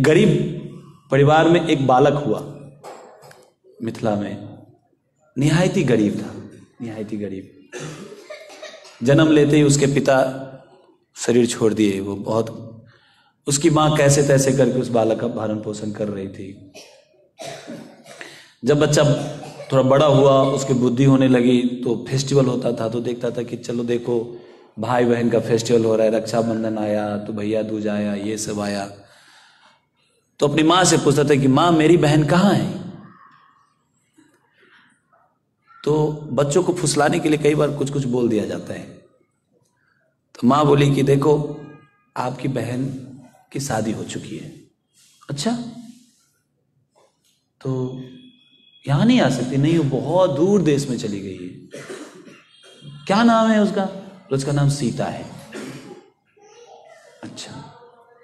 गरीब परिवार में एक बालक हुआ मिथिला में, निहायती गरीब था, निहायती गरीब। जन्म लेते ही उसके पिता शरीर छोड़ दिए। वो बहुत, उसकी माँ कैसे तैसे करके उस बालक का भरण पोषण कर रही थी। जब बच्चा थोड़ा बड़ा हुआ, उसकी बुद्धि होने लगी, तो फेस्टिवल होता था तो देखता था कि चलो देखो भाई बहन का फेस्टिवल हो रहा है, रक्षाबंधन आया तो भैया दूज आया, ये सब आया। तो अपनी माँ से पूछता था कि माँ मेरी बहन कहाँ है। तो बच्चों को फुसलाने के लिए कई बार कुछ कुछ बोल दिया जाता है। तो माँ बोली कि देखो आपकी बहन की शादी हो चुकी है। अच्छा, तो यहां नहीं आ सकती? नहीं, वो बहुत दूर देश में चली गई है। क्या नाम है उसका? उसका नाम सीता है। अच्छा,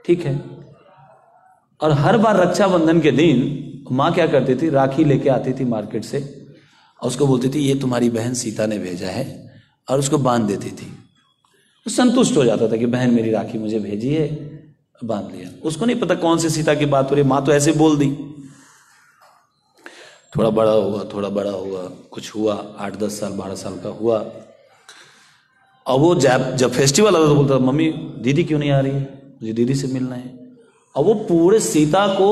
ठीक है। और हर बार रक्षाबंधन के दिन माँ क्या करती थी, राखी लेके आती थी मार्केट से और उसको बोलती थी ये तुम्हारी बहन सीता ने भेजा है, और उसको बांध देती थी। वो संतुष्ट हो जाता था कि बहन मेरी राखी मुझे भेजी है, बांध लिया। उसको नहीं पता कौन सी सीता की बात हो रही, माँ तो ऐसे बोल दी। थोड़ा बड़ा हुआ, थोड़ा बड़ा हुआ, कुछ हुआ, 8-10 साल 12 साल का हुआ। और वो जब फेस्टिवल आता तो बोलता मम्मी दीदी क्यों नहीं आ रही है, मुझे दीदी से मिलना है। और वो पूरे सीता को,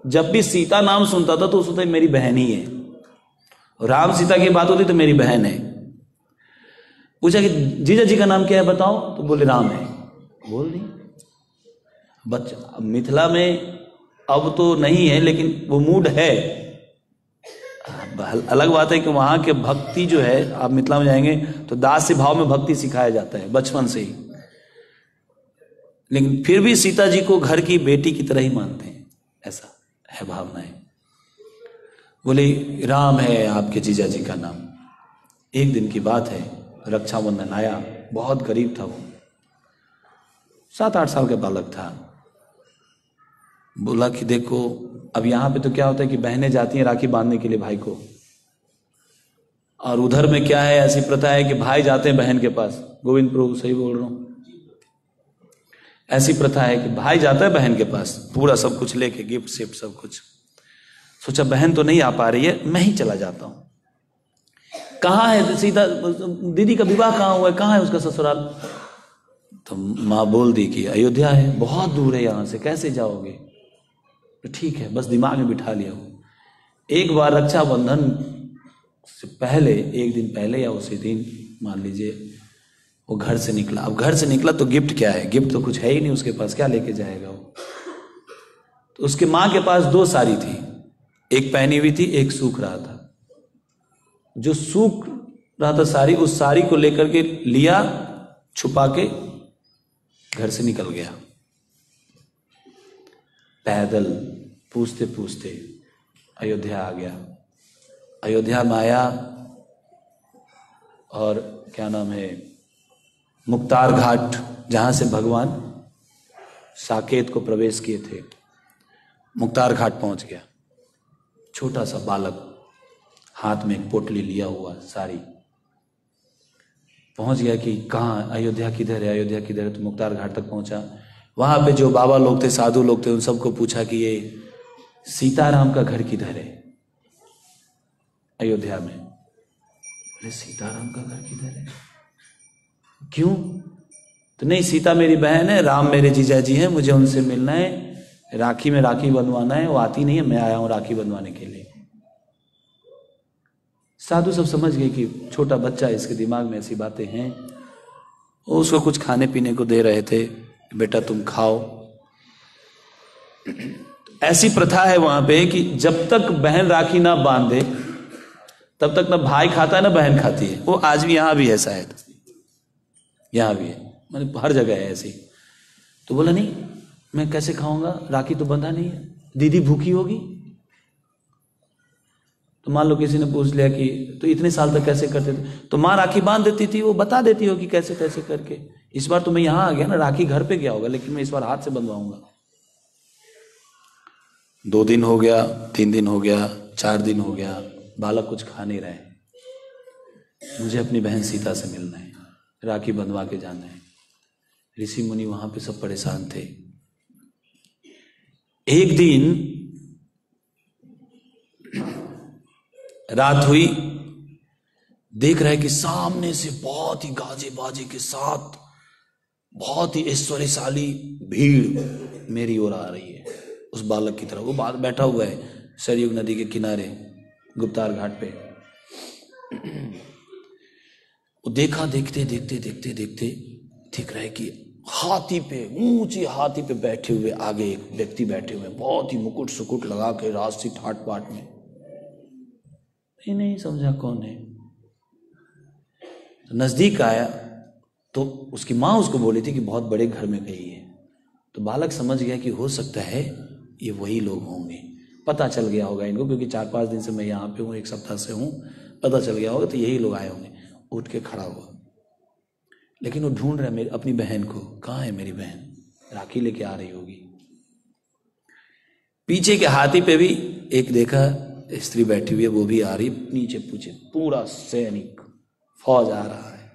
जब भी सीता नाम सुनता था तो सोचता मेरी बहन ही है। राम सीता की बात होती तो मेरी बहन है। पूछा कि जीजा जी का नाम क्या है बताओ, तो बोले राम है। बोल दी। बच्चा मिथिला में अब तो नहीं है, लेकिन वो मूड है। अलग बात है कि वहां के भक्ति जो है, आप मिथिला में जाएंगे तो दास्य भाव में भक्ति सिखाया जाता है बचपन से ही। लेकिन फिर भी सीता जी को घर की बेटी की तरह ही मानते हैं, ऐसा है भावनाएं। बोले राम है आपके जीजा जी का नाम। एक दिन की बात है, रक्षाबंधन आया, बहुत गरीब था वो, 7-8 साल का बालक था। बोला कि देखो अब यहां पे तो क्या होता है कि बहनें जाती हैं राखी बांधने के लिए भाई को, और उधर में क्या है, ऐसी प्रथा है कि भाई जाते हैं बहन के पास। गोविंद प्रभु सही बोल रहा हूं? ऐसी प्रथा है कि भाई जाता है बहन के पास पूरा सब कुछ लेके, गिफ्ट शिफ्ट सब कुछ। सोचा बहन तो नहीं आ पा रही है, मैं ही चला जाता हूं। कहाँ है सीता, दीदी का विवाह कहाँ हुआ है, कहाँ है उसका ससुराल? तो माँ बोल दी कि अयोध्या है, बहुत दूर है यहां से, कैसे जाओगे? तो ठीक है, बस दिमाग में बिठा लिया हो। एक बार रक्षाबंधन से पहले, एक दिन पहले या उसी दिन मान लीजिए, वो घर से निकला। अब घर से निकला तो गिफ्ट क्या है, गिफ्ट तो कुछ है ही नहीं उसके पास, क्या लेके जाएगा वो? तो उसके माँ के पास 2 साड़ी थी, एक पहनी हुई थी, एक सूख रहा था। जो सूख रहा था साड़ी, उस साड़ी को लेकर के लिया, छुपा के घर से निकल गया पैदल, पूछते पूछते अयोध्या आ गया। अयोध्या में आया और क्या नाम है, मुक्तार घाट, जहां से भगवान साकेत को प्रवेश किए थे, मुक्तार घाट पहुंच गया। छोटा सा बालक, हाथ में एक पोटली लिया हुआ साड़ी, पहुंच गया कि कहाँ, अयोध्या किधर है, अयोध्या किधर है? तो मुक्तार घाट तक पहुंचा। वहां पे जो बाबा लोग थे, साधु लोग थे, उन सबको पूछा कि ये सीताराम का घर किधर है अयोध्या में? बोले सीताराम का घर किधर है? क्यों? तो नहीं, सीता मेरी बहन है, राम मेरे जीजा जी हैं, मुझे उनसे मिलना है, राखी में राखी बंधवाना है, वो आती नहीं है, मैं आया हूं राखी बंधवाने के लिए। साधु सब समझ गए कि छोटा बच्चा, इसके दिमाग में ऐसी बातें हैं। वो उसको कुछ खाने पीने को दे रहे थे, बेटा तुम खाओ। ऐसी प्रथा है वहां पे कि जब तक बहन राखी ना बांधे तब तक ना भाई खाता है ना बहन खाती है। वो आज भी, यहां भी है शायद, यहां भी है, मतलब हर जगह है ऐसी। तो बोला नहीं, मैं कैसे खाऊंगा, राखी तो बंधा नहीं है, दीदी भूखी होगी। तो मान लो किसी ने पूछ लिया कि तो इतने साल तक कैसे करते थे? तो माँ राखी बांध देती थी, वो बता देती होगी कैसे कैसे करके। इस बार तो मैं यहां आ गया ना, राखी घर पे गया होगा, लेकिन मैं इस बार हाथ से बंधवाऊंगा। 2 दिन हो गया, 3 दिन हो गया, 4 दिन हो गया, बालक कुछ खा नहीं रहे। मुझे अपनी बहन सीता से मिलना है, राखी बंधवा के जाना है। ऋषि मुनि वहां पे सब परेशान थे। एक दिन रात हुई, देख रहे कि सामने से बहुत ही गाजे बाजे के साथ बहुत ही ऐश्वर्यशाली भीड़ मेरी ओर आ रही है, उस बालक की तरफ। वो बैठा हुआ है सरयू नदी के किनारे गुप्तार घाट पे। वो देखा, देखते देखते देखते देखते दिख रहा है कि हाथी पे, ऊंची हाथी पे बैठे हुए आगे एक व्यक्ति बैठे हुए, बहुत ही मुकुट सुकुट लगा के राजसी ठाट पाट में। नहीं समझा कौन है। तो नजदीक आया तो उसकी माँ उसको बोली थी कि बहुत बड़े घर में गई है। तो बालक समझ गया कि हो सकता है ये वही लोग होंगे। पता चल गया होगा इनको, क्योंकि 4-5 दिन से मैं यहाँ पे हूँ, 1 सप्ताह से हूँ, पता चल गया होगा तो यही लोग आए होंगे। उठ के खड़ा हुआ, लेकिन वो ढूंढ रहा है अपनी बहन को। कहाँ है मेरी बहन? राखी लेके आ रही होगी। पीछे के हाथी पे भी एक देखा स्त्री बैठी हुई है, वो भी आ रही, नीचे पूछे पूरा सैनिक फौज आ रहा है।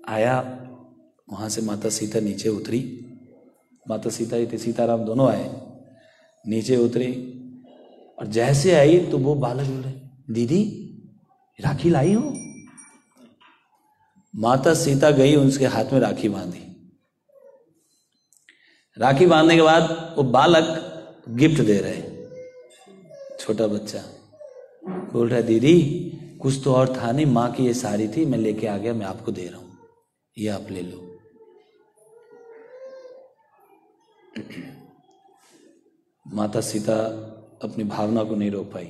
आया, वहां से माता सीता नीचे उतरी। माता सीता ही थे, सीताराम दोनों आए, नीचे उतरी। और जैसे आई तो वो बालक बोले, दीदी राखी लाई हो? माता सीता गई, उनके हाथ में राखी बांधी। राखी बांधने के बाद वो बालक गिफ्ट दे रहे, छोटा बच्चा बोल रहा है, दीदी कुछ तो और था नहीं, माँ की ये साड़ी थी, मैं लेके आ गया, मैं आपको दे रहा हूं, ये आप ले लो। माता सीता अपनी भावना को नहीं रोक पाई,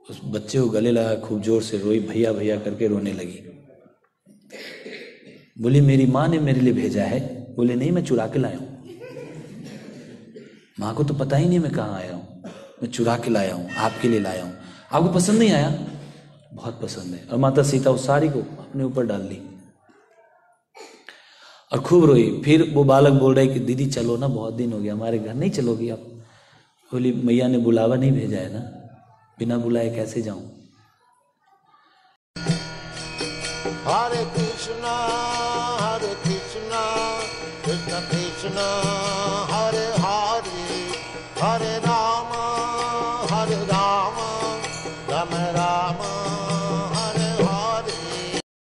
उस बच्चे को गले लगा, खूब जोर से रोई, भैया भैया करके रोने लगी। बोली मेरी माँ ने मेरे लिए भेजा है। बोले नहीं, मैं चुरा के लाया हूं, माँ को तो पता ही नहीं मैं कहाँ आया हूं, मैं चुरा के लाया हूं, आपके लिए लाया हूं। आपको पसंद नहीं आया? बहुत पसंद है। और माता सीता उस साड़ी को अपने ऊपर डाल ली और खूब रोई। फिर वो बालक बोल रहे कि दीदी चलो ना, बहुत दिन हो गया, हमारे घर नहीं चलोगी आप? बोली मैया ने बुलावा नहीं भेजा है ना, बिना बुलाए कैसे जाऊं? Hare Krishna, Krishna Krishna